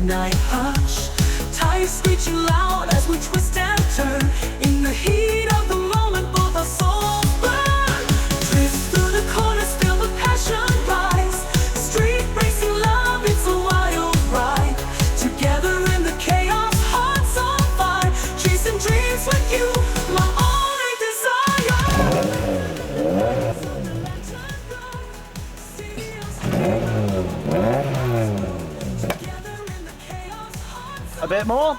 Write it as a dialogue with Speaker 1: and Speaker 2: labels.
Speaker 1: midnight hush. Tires screeching loud as we twist and turn. In the heat of the moment, both our souls burn. Drift through the corners, feel the passion rise. Street racing love, it's a wild ride. Together in the chaos, hearts on fire. Chasing dreams with you, my only desire.
Speaker 2: A bit more.